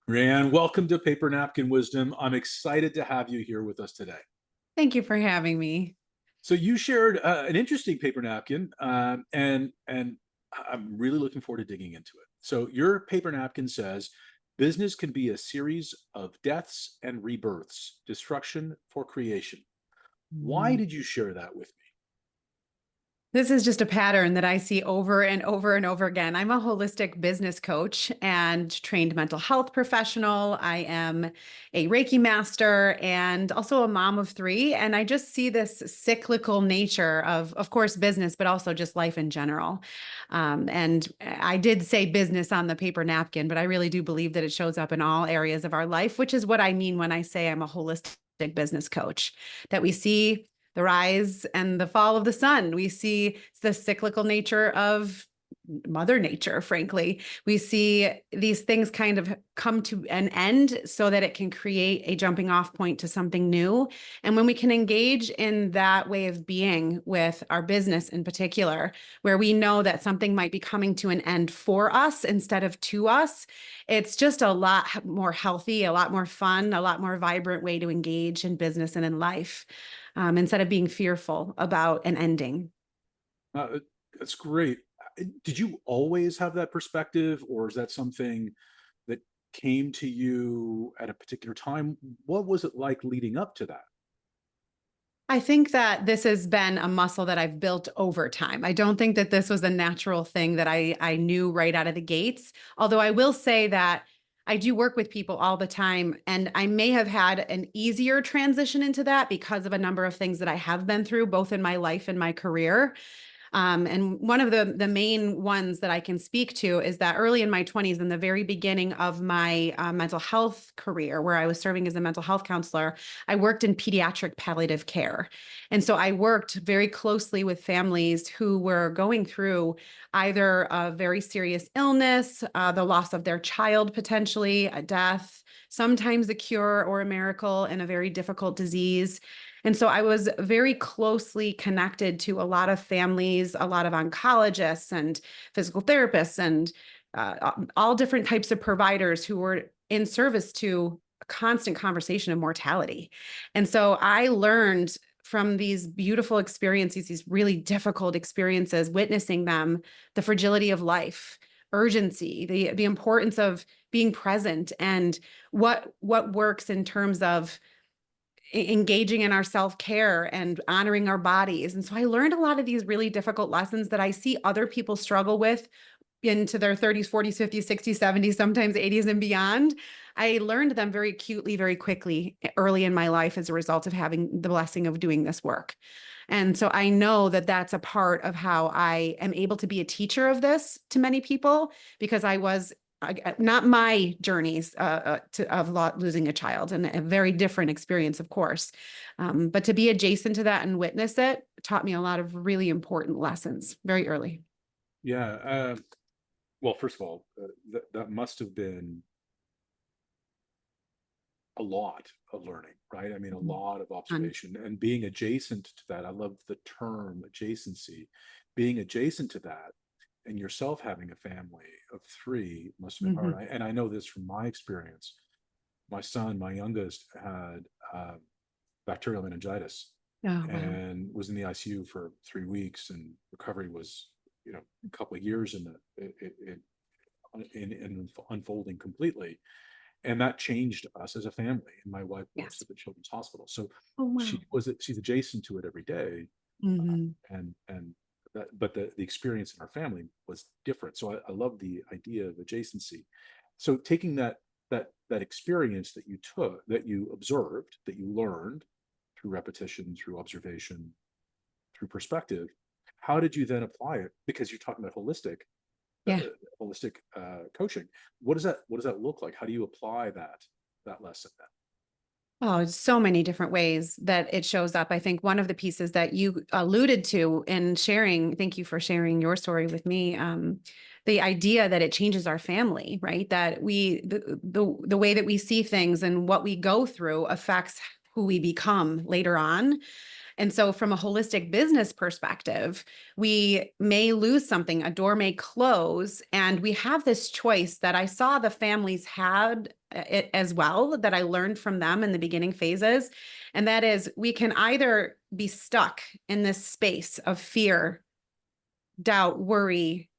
Raeanne, welcome to Paper Napkin Wisdom. I'm excited to have you here with us today. Thank you for having me. So you shared an interesting paper napkin, and I'm really looking forward to digging into it. So your paper napkin says, "Business can be a series of deaths and rebirths, destruction for creation." Why did you share that with me? This is just a pattern that I see over and over and over again. I'm a holistic business coach and trained mental health professional. I am a Reiki master and also a mom of three. And I just see this cyclical nature of course, business, but also just life in general. And I did say business on the paper napkin, but I really do believe that it shows up in all areas of our life, which is what I mean when I say I'm a holistic business coach, that we see the rise and the fall of the sun. We see the cyclical nature of Mother Nature, frankly. We see these things kind of come to an end so that it can create a jumping off point to something new. And when we can engage in that way of being with our business in particular, where we know that something might be coming to an end for us instead of to us, it's just a lot more healthy, a lot more fun, a lot more vibrant way to engage in business and in life, instead of being fearful about an ending. Uh, that's great. Did you always have that perspective, or is that something that came to you at a particular time? What was it like leading up to that? I think that this has been a muscle that I've built over time. I don't think that this was a natural thing that I knew right out of the gates. Although I will say that I do work with people all the time, and I may have had an easier transition into that because of a number of things that I have been through, both in my life and my career. And one of the main ones that I can speak to is that early in my 20s, in the very beginning of my mental health career, where I was serving as a mental health counselor, I worked in pediatric palliative care. And so I worked very closely with families who were going through either a very serious illness, the loss of their child, potentially a death, sometimes a cure or a miracle in a very difficult disease. And so I was very closely connected to a lot of families, a lot of oncologists and physical therapists, and all different types of providers who were in service to a constant conversation of mortality. And so I learned from these beautiful experiences, these really difficult experiences, witnessing them, the fragility of life, urgency, the importance of being present, and what works in terms of engaging in our self-care and honoring our bodies. And so I learned a lot of these really difficult lessons that I see other people struggle with into their 30s, 40s, 50s, 60s, 70s, sometimes 80s and beyond. I learned them very acutely, very quickly early in my life as a result of having the blessing of doing this work. And so I know that that's a part of how I am able to be a teacher of this to many people, because I was not my journeys of losing a child, and a very different experience, of course. But to be adjacent to that and witness it taught me a lot of really important lessons very early. Yeah. Well, first of all, that must have been a lot of learning, right? I mean, a lot of Um, observation and being adjacent to that. I love the term adjacency. Being adjacent to that and yourself having a family of three must have been hard. mhm. And I know this from my experience. My son, my youngest, had bacterial meningitis Oh, wow. and was in the ICU for 3 weeks, and recovery was, a couple of years in unfolding completely. And that changed us as a family. And my wife works Yes. at the Children's Hospital, so Oh, wow. she's adjacent to it every day, Mhm. and that, but the experience in our family was different. So I love the idea of adjacency. So taking that experience that you took, that you observed, that you learned through repetition, through observation, through perspective, how did you then apply it? Because you're talking about uh, Yeah. holistic coaching. What does that look like? How do you apply that lesson then? Oh, so many different ways that it shows up. I think one of the pieces that you alluded to in sharing, thank you for sharing your story with me. The idea that it changes our family, right? That the way that we see things and what we go through affects who we become later on. And so from a holistic business perspective, we may lose something, a door may close, and we have this choice that I saw the families had it as well, that I learned from them in the beginning phases. And that is, we can either be stuck in this space of fear, doubt, worry,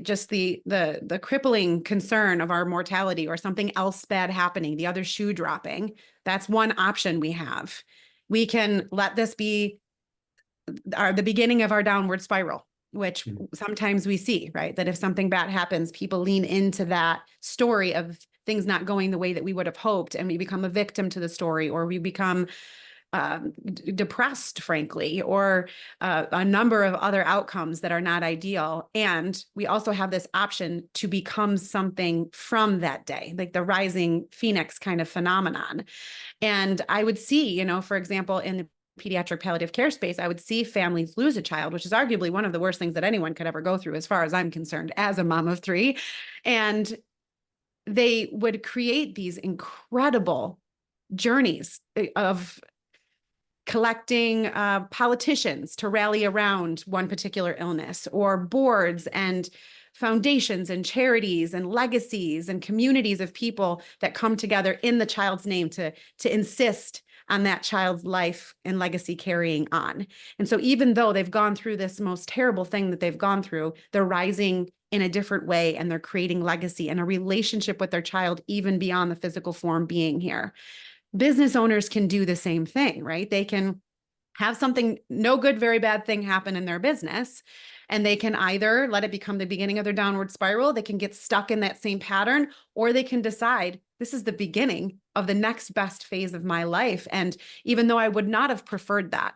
just the crippling concern of our mortality or something else bad happening, the other shoe dropping. That's one option we have. We can let this be the beginning of our downward spiral, which sometimes we see, right? That if something bad happens, people lean into that story of things not going the way that we would have hoped, and we become a victim to the story, or we become depressed, frankly, or a number of other outcomes that are not ideal. And we also have this option to become something from that day, like the rising phoenix kind of phenomenon. And I would see, you know, for example, in the pediatric palliative care space, I would see families lose a child, which is arguably one of the worst things that anyone could ever go through, as far as I'm concerned, as a mom of three. And they would create these incredible journeys of collecting politicians to rally around one particular illness, or boards and foundations and charities and legacies and communities of people that come together in the child's name to insist on that child's life and legacy carrying on. And so even though they've gone through this most terrible thing that they've gone through, they're rising in a different way, and they're creating legacy and a relationship with their child, even beyond the physical form being here. Business owners can do the same thing, right? They can have something, no good, very bad thing happen in their business, and they can either let it become the beginning of their downward spiral, they can get stuck in that same pattern, or they can decide this is the beginning of the next best phase of my life. And even though I would not have preferred that,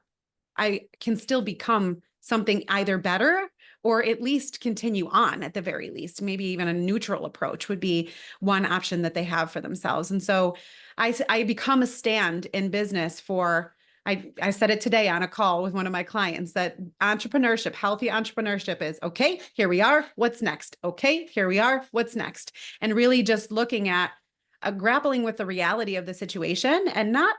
I can still become something either better, or at least continue on at the very least. Maybe even a neutral approach would be one option that they have for themselves. And so I become a stand in business for, I said it today on a call with one of my clients, that entrepreneurship, healthy entrepreneurship is, okay, here we are, what's next? Okay, here we are, what's next? And really just looking at grappling with the reality of the situation and not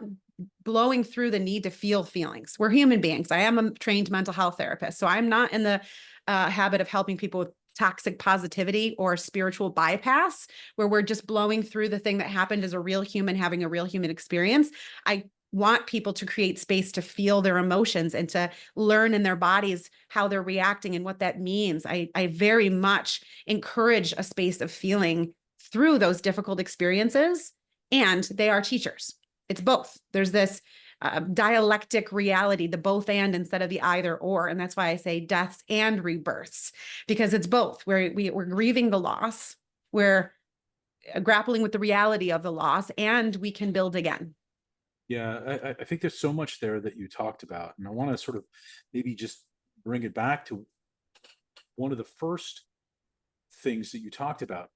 blowing through the need to feel feelings. We're human beings. I am a trained mental health therapist, so I'm not in the habit of helping people with toxic positivity or spiritual bypass, where we're just blowing through the thing that happened as a real human having a real human experience. I want people to create space to feel their emotions and to learn in their bodies how they're reacting and what that means. I very much encourage a space of feeling through those difficult experiences, and they are teachers. It's both. There's this dialectic reality, the both and instead of the either or. And that's why I say deaths and rebirths, because it's both. We're grieving the loss, we're grappling with the reality of the loss, and we can build again. Yeah, I think there's so much there that you talked about, and I want to sort of maybe just bring it back to one of the first things that you talked about.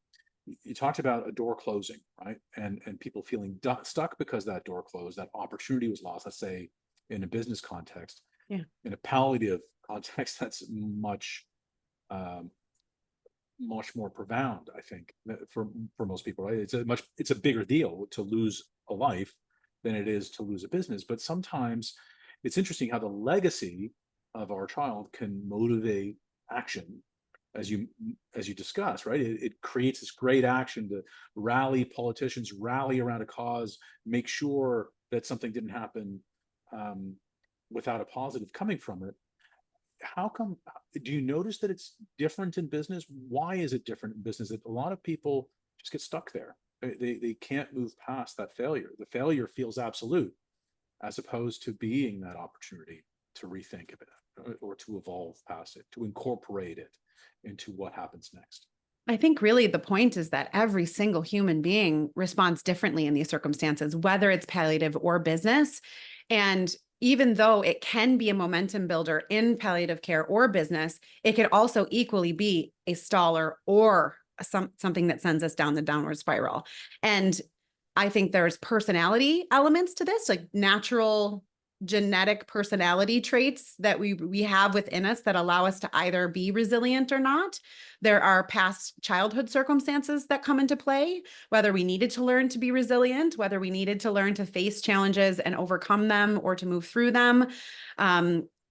You talked about a door closing, right? And people feeling stuck because that door closed, that opportunity was lost, let's say in a business context. Yeah. In a palliative context, that's much more profound, I think, for most people, right? It's a bigger deal to lose a life than it is to lose a business. But sometimes it's interesting how the legacy of our child can motivate action, as you discuss, right? It creates this great action to rally politicians, rally around a cause, make sure that something didn't happen without a positive coming from it. How come? Do you notice that it's different in business? Why is it different in business? That a lot of people just get stuck there. They can't move past that failure. The failure feels absolute, as opposed to being that opportunity to rethink of it, or to evolve past it, to incorporate it into what happens next. I think really the point is that every single human being responds differently in these circumstances, whether it's palliative or business. And even though it can be a momentum builder in palliative care or business, it could also equally be a staller or something that sends us down the downward spiral. And I think there's personality elements to this, like natural genetic personality traits that we have within us that allow us to either be resilient or not. There are past childhood circumstances that come into play, whether we needed to learn to be resilient, whether we needed to learn to face challenges and overcome them or to move through them.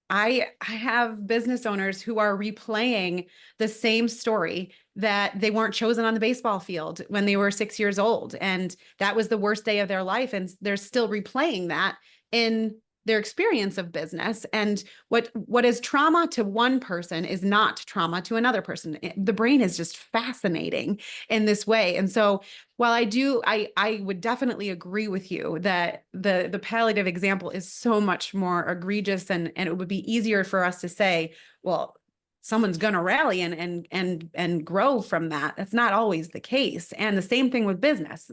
I have business owners who are replaying the same story that they weren't chosen on the baseball field when they were 6 years old. And that was the worst day of their life. And they're still replaying that in their experience of business. And what is trauma to one person is not trauma to another person. The brain is just fascinating in this way. And so while I would definitely agree with you that the palliative example is so much more egregious, and it would be easier for us to say, well, someone's going to rally and grow from that. That's not always the case. And the same thing with business.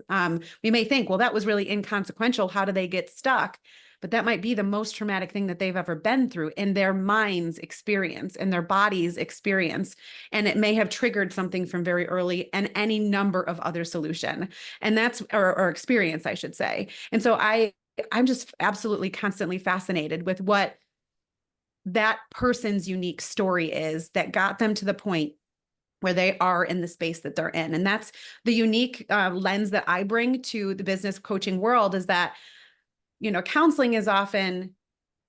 We may think, well, that was really inconsequential. How do they get stuck? But that might be the most traumatic thing that they've ever been through in their mind's experience, in their body's experience. And it may have triggered something from very early and any number of other solution. And that's, or experience, I should say. And so I'm just absolutely constantly fascinated with what that person's unique story is that got them to the point where they are in the space that they're in. And that's the unique lens that I bring to the business coaching world, is that, counseling is often,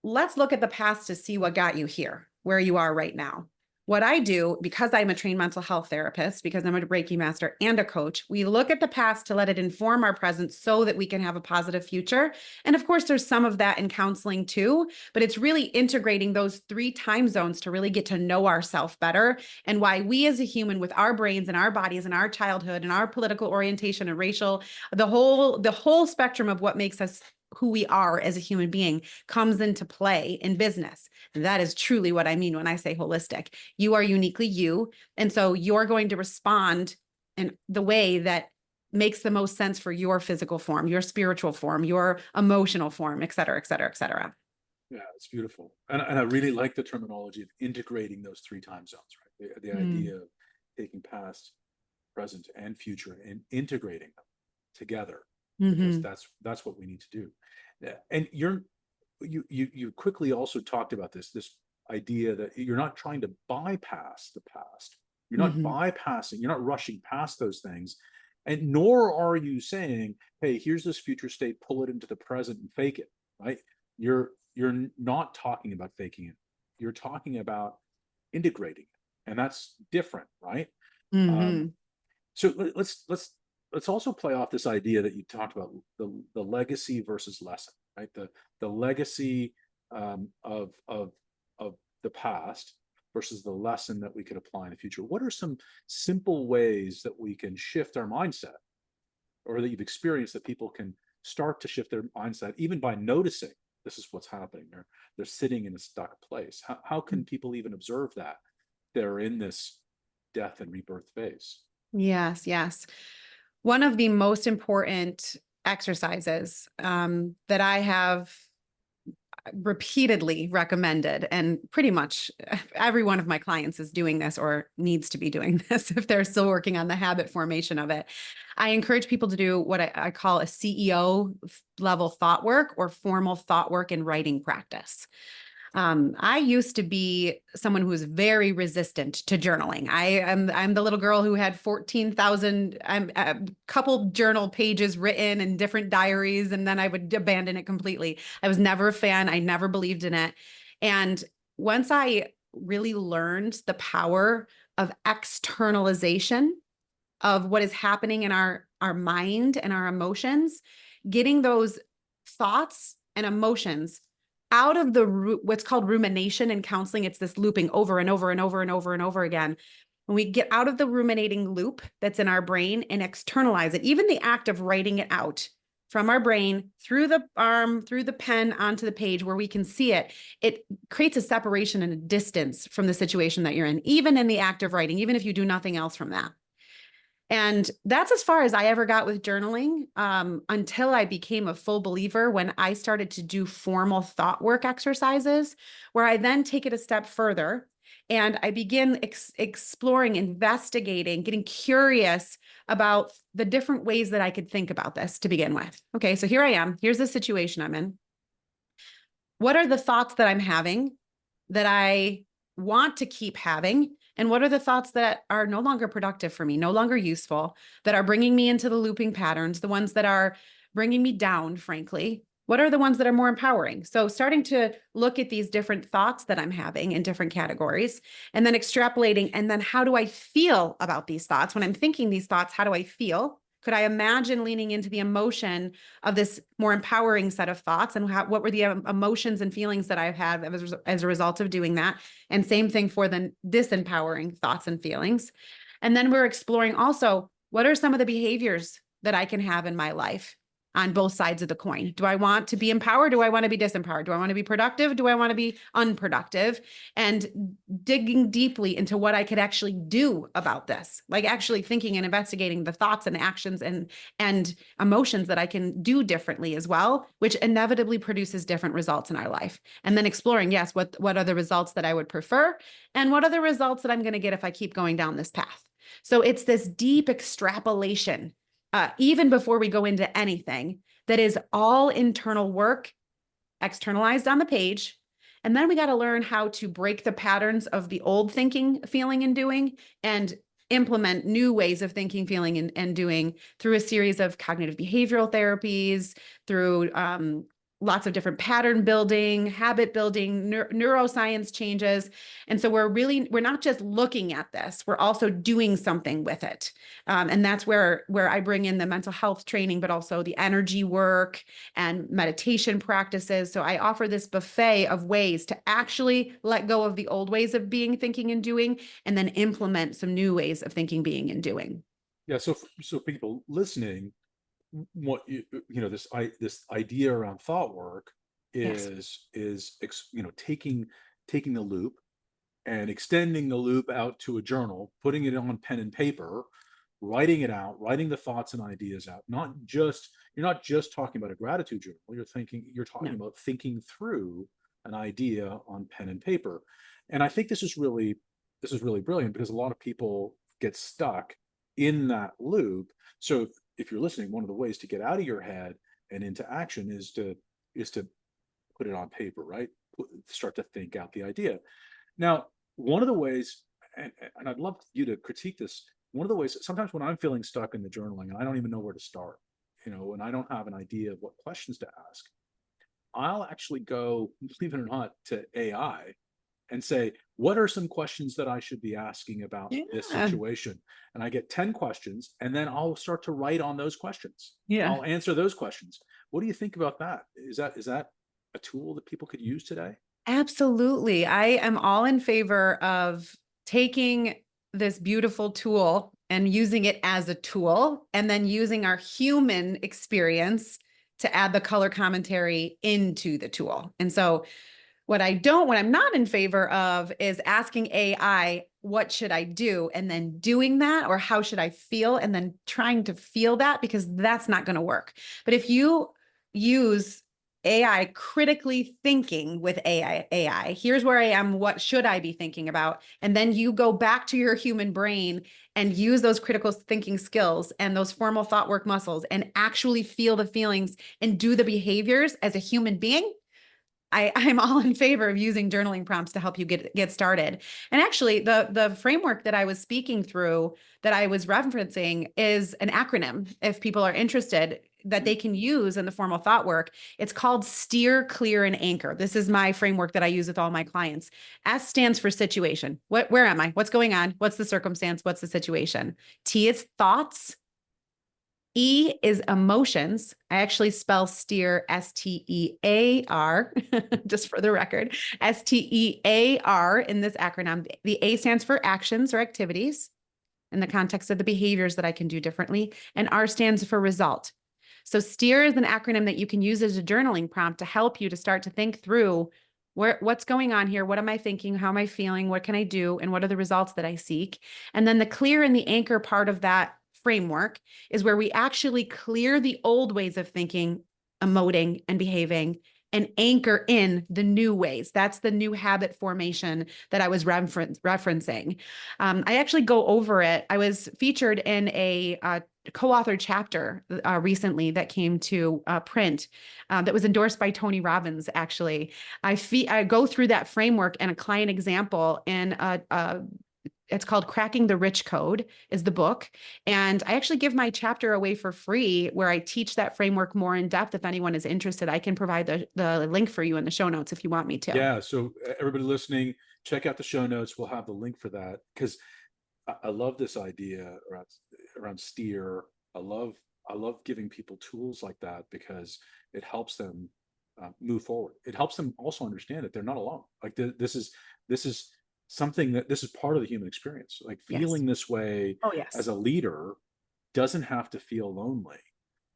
let's look at the past to see what got you here, where you are right now. What I do, because I'm a trained mental health therapist, because I'm a Reiki master and a coach, we look at the past to let it inform our present so that we can have a positive future. And of course, there's some of that in counseling too, but it's really integrating those 3 time zones to really get to know ourselves better, and why we as a human, with our brains and our bodies and our childhood and our political orientation and racial, the whole spectrum of what makes us who we are as a human being comes into play in business. And that is truly what I mean when I say holistic. You are uniquely you. And so you're going to respond in the way that makes the most sense for your physical form, your spiritual form, your emotional form, et cetera, et cetera, et cetera. Yeah, it's beautiful. And I really like the terminology of integrating those 3 time zones, right? The idea of taking past, present, and future and integrating them together. Because that's what we need to do. And you quickly also talked about this idea that you're not trying to bypass the past. You're not bypassing, you're not rushing past those things. And nor are you saying, hey, here's this future state, pull it into the present and fake it, right? You're not talking about faking it. You're talking about integrating it. And that's different, right? So let's also play off this idea that you talked about, the legacy versus lesson, right? The legacy of the past versus the lesson that we could apply in the future. What are some simple ways that we can shift our mindset, or that you've experienced that people can start to shift their mindset, even by noticing this is what's happening? They're sitting in a stuck place. How can people even observe that they're in this death and rebirth phase? Yes. One of the most important exercises that I have repeatedly recommended, and pretty much every one of my clients is doing this or needs to be doing this if they're still working on the habit formation of it. I encourage people to do what I call a CEO level thought work, or formal thought work in writing practice. I used to be someone who was very resistant to journaling. I'm the little girl who had 14,000 a couple journal pages written in different diaries, and then I would abandon it completely. I was never a fan. I never believed in it. And once I really learned the power of externalization of what is happening in our mind and our emotions, getting those thoughts and emotions out of what's called rumination in counseling. It's this looping over and over and over and over and over again. When we get out of the ruminating loop that's in our brain and externalize it, even the act of writing it out from our brain through the arm, through the pen onto the page where we can see it, it creates a separation and a distance from the situation that you're in, even in the act of writing, even if you do nothing else from that. And that's as far as I ever got with journaling, until I became a full believer when I started to do formal thought work exercises, where I then take it a step further and I begin exploring, investigating, getting curious about the different ways that I could think about this to begin with. Okay, so here I am. Here's the situation I'm in. what are the thoughts that I'm having that I want to keep having? And what are the thoughts that are no longer productive for me, no longer useful, that are bringing me into the looping patterns, the ones that are bringing me down, frankly? What are the ones that are more empowering? So starting to look at these different thoughts that I'm having in different categories, and then extrapolating, and then how do I feel about these thoughts? When I'm thinking these thoughts, how do I feel? Could I imagine leaning into the emotion of this more empowering set of thoughts, and what were the emotions and feelings that I've had as a result of doing that? And same thing for the disempowering thoughts and feelings. And then we're exploring also, what are some of the behaviors that I can have in my life on both sides of the coin? Do I want to be empowered? Do I want to be disempowered? Do I want to be productive? Do I want to be unproductive? And digging deeply into what I could actually do about this, like actually thinking and investigating the thoughts and actions and emotions that I can do differently as well, which inevitably produces different results in our life. And then exploring, yes, what are the results that I would prefer? And what are the results that I'm going to get if I keep going down this path? So it's this deep extrapolation, even before we go into anything, that is all internal work, externalized on the page. And then we got to learn how to break the patterns of the old thinking, feeling, and doing, and implement new ways of thinking, feeling, and doing through a series of cognitive behavioral therapies, through lots of different pattern building, habit building, neuroscience changes. And so we're not just looking at this, we're also doing something with it. And that's where I bring in the mental health training, but also the energy work and meditation practices. So I offer this buffet of ways to actually let go of the old ways of being, thinking, and doing, and then implement some new ways of thinking, being, and doing. Yeah. So people listening, what this idea around thought work Yes. is taking the loop and extending the loop out to a journal, putting it on pen and paper, writing it out, writing the thoughts and ideas out. You're not just talking about a gratitude journal. You're talking No. about thinking through an idea on pen and paper. And I think this is really brilliant, because a lot of people get stuck in that loop. So if you're listening, one of the ways to get out of your head and into action is to put it on paper, right? Start to think out the idea. Now, one of the ways, and I'd love you to critique this, one of the ways, sometimes when I'm feeling stuck in the journaling and I don't even know where to start, and I don't have an idea of what questions to ask, I'll actually go, believe it or not, to AI and say, what are some questions that I should be asking about this Yeah. situation? And I get 10 questions, and then I'll start to write on those questions. Yeah. I'll answer those questions. What do you think about that? Is that a tool that people could use today? Absolutely. I am all in favor of taking this beautiful tool and using it as a tool, and then using our human experience to add the color commentary into the tool. And so what I'm not in favor of is asking AI, what should I do? And then doing that, or how should I feel? And then trying to feel that, because that's not going to work. But if you use AI, critically thinking with AI, here's where I am. What should I be thinking about? And then you go back to your human brain and use those critical thinking skills and those formal thought work muscles and actually feel the feelings and do the behaviors as a human being. I'm all in favor of using journaling prompts to help you get started. And actually, the framework that I was speaking through, that I was referencing, is an acronym, if people are interested, that they can use in the formal thought work. It's called Steer, Clear, and Anchor. This is my framework that I use with all my clients. S stands for situation. Where am I? What's going on? What's the circumstance? What's the situation? T is thoughts. E is emotions. I actually spell steer STEAR, just for the record, STEAR in this acronym. The A stands for actions or activities in the context of the behaviors that I can do differently. And R stands for result. So steer is an acronym that you can use as a journaling prompt to help you to start to think through what's going on here? What am I thinking? How am I feeling? What can I do? And what are the results that I seek? And then the clear and the anchor part of that framework is where we actually clear the old ways of thinking, emoting, and behaving, and anchor in the new ways. That's the new habit formation that I was referencing. I actually go over it. I was featured in a co-authored chapter recently that came to print that was endorsed by Tony Robbins. Actually, I go through that framework and a client example in it's called Cracking the Rich Code is the book. And I actually give my chapter away for free where I teach that framework more in depth. If anyone is interested, I can provide the link for you in the show notes if you want me to. Yeah. So everybody listening, check out the show notes. We'll have the link for that because I love this idea around steer. I love giving people tools like that because it helps them move forward. It helps them also understand that they're not alone. Like this is something this is part of the human experience. Like Yes. feeling this way Oh, yes. as a leader doesn't have to feel lonely,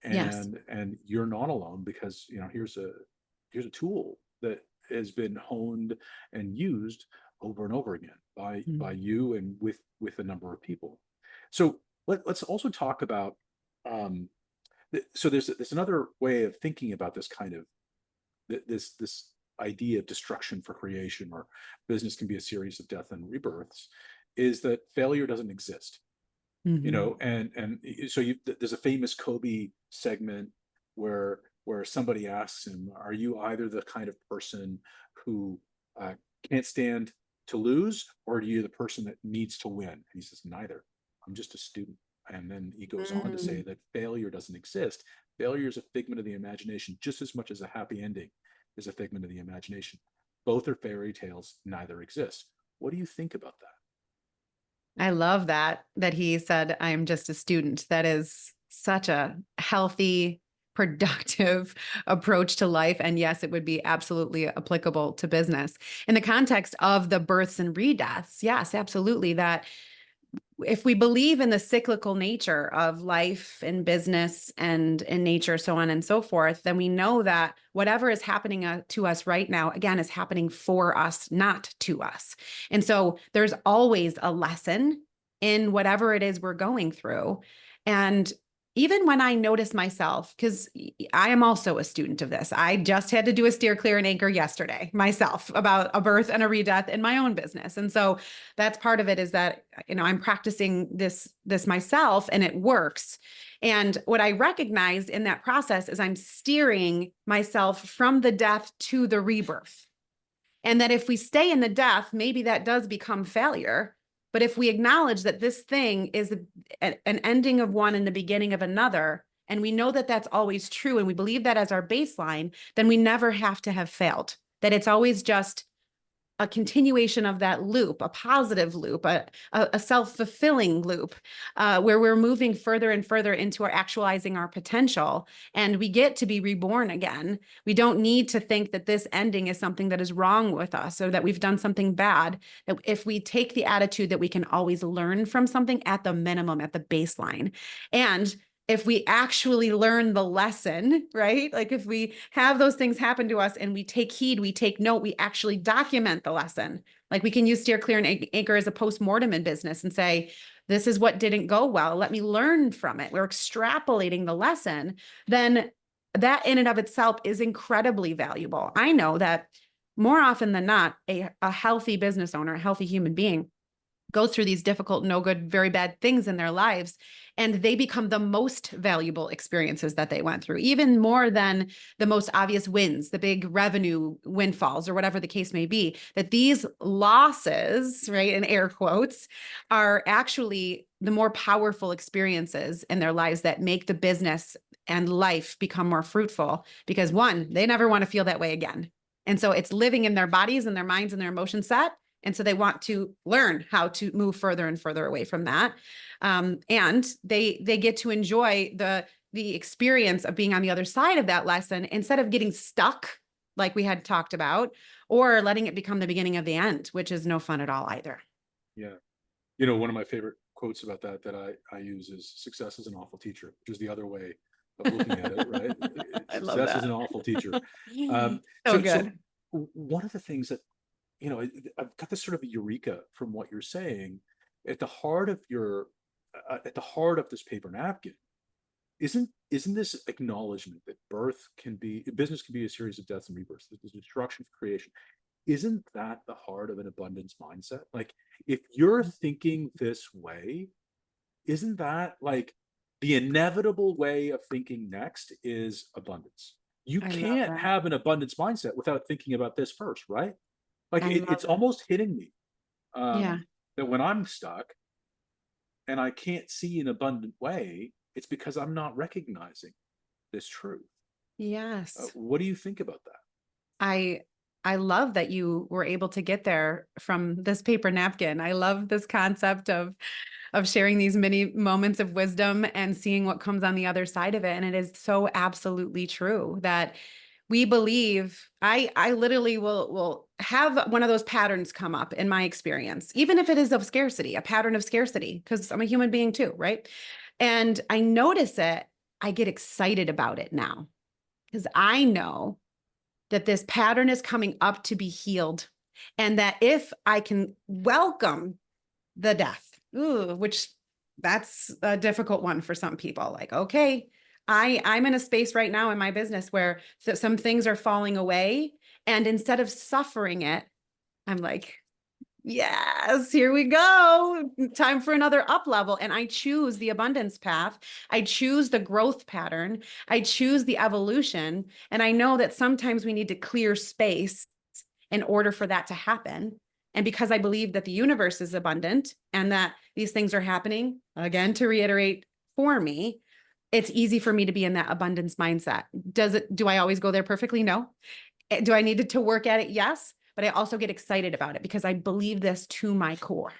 Yes. and you're not alone because here's a tool that has been honed and used over and over again by you and with a number of people. So let's also talk about so there's another way of thinking about this kind of this idea of destruction for creation, or business can be a series of death and rebirths, is that failure doesn't exist. Mm-hmm. And so there's a famous Kobe segment where somebody asks him, are you either the kind of person who can't stand to lose, or are you the person that needs to win? And he says, neither. I'm just a student. And then he goes on to say that failure doesn't exist. Failure is a figment of the imagination just as much as a happy ending is a figment of the imagination. Both are fairy tales, neither exist. What do you think about that? I love that he said, I am just a student. That is such a healthy, productive approach to life. And yes, it would be absolutely applicable to business. In the context of the births and redeaths, yes, absolutely. That if we believe in the cyclical nature of life and business and in nature, so on and so forth, then we know that whatever is happening to us right now, again, is happening for us, not to us. And so there's always a lesson in whatever it is we're going through. And even when I notice myself, because I am also a student of this, I just had to do a steer, clear, and anchor yesterday myself about a birth and a redeath in my own business. And so that's part of it, is that, I'm practicing this myself and it works. And what I recognize in that process is I'm steering myself from the death to the rebirth. And that if we stay in the death, maybe that does become failure. But if we acknowledge that this thing is an ending of one and the beginning of another, and we know that that's always true, and we believe that as our baseline, then we never have to have failed. That it's always just a continuation of that loop, a positive loop, a self-fulfilling loop, where we're moving further and further into actualizing our potential, and we get to be reborn again. We don't need to think that this ending is something that is wrong with us or that we've done something bad. That if we take the attitude that we can always learn from something at the minimum, at the baseline, and if we actually learn the lesson, right? Like if we have those things happen to us and we take heed, we take note, we actually document the lesson. Like we can use steer, clear, and anchor as a post-mortem in business and say, this is what didn't go well. Let me learn from it. We're extrapolating the lesson. Then that in and of itself is incredibly valuable. I know that more often than not, a healthy business owner, a healthy human being, goes through these difficult, no good, very bad things in their lives, and they become the most valuable experiences that they went through, even more than the most obvious wins, the big revenue windfalls, or whatever the case may be. That these losses, right, in air quotes, are actually the more powerful experiences in their lives that make the business and life become more fruitful, because one, they never want to feel that way again. And so it's living in their bodies and their minds and their emotion set. And so they want to learn how to move further and further away from that. And they get to enjoy the experience of being on the other side of that lesson, instead of getting stuck like we had talked about, or letting it become the beginning of the end, which is no fun at all either. Yeah. One of my favorite quotes about that I use is success is an awful teacher, which is the other way of looking at it, right? I love Success is an that. awful teacher. So So good. one of the things that I've got this sort of a eureka from what you're saying. At the heart of this paper napkin isn't this acknowledgement that business can be a series of deaths and rebirths, the destruction of creation? Isn't that the heart of an abundance mindset? Like, if you're thinking this way, isn't that like the inevitable way of thinking next is abundance? You I love can't that. have an abundance mindset without thinking about this first, right? Like I love it's that. almost hitting me Yeah. that when I'm stuck and I can't see an abundant way, it's because I'm not recognizing this truth. Yes. What do you think about that? I I love that you were able to get there from this paper napkin. I love this concept of sharing these many moments of wisdom and seeing what comes on the other side of it. And it is so absolutely true that we believe I literally will have one of those patterns come up in my experience, even if it is of scarcity, a pattern of scarcity, because I'm a human being too, right? And I notice it, I get excited about it now because I know that this pattern is coming up to be healed. And that if I can welcome the death, which that's a difficult one for some people. Like, okay, I'm in a space right now in my business where some things are falling away. And instead of suffering it, I'm like, yes, here we go. Time for another up level. And I choose the abundance path. I choose the growth pattern. I choose the evolution. And I know that sometimes we need to clear space in order for that to happen. And because I believe that the universe is abundant and that these things are happening, again, to reiterate for me, it's easy for me to be in that abundance mindset. Do I always go there perfectly? No. Do I need to work at it? Yes. But I also get excited about it because I believe this to my core.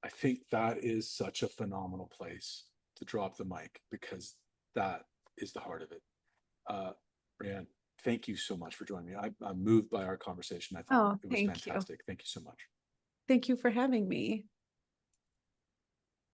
I think that is such a phenomenal place to drop the mic because that is the heart of it. Raeanne, thank you so much for joining me. I'm moved by our conversation. I thought Oh, it was thank you. fantastic. Thank you so much. Thank you for having me.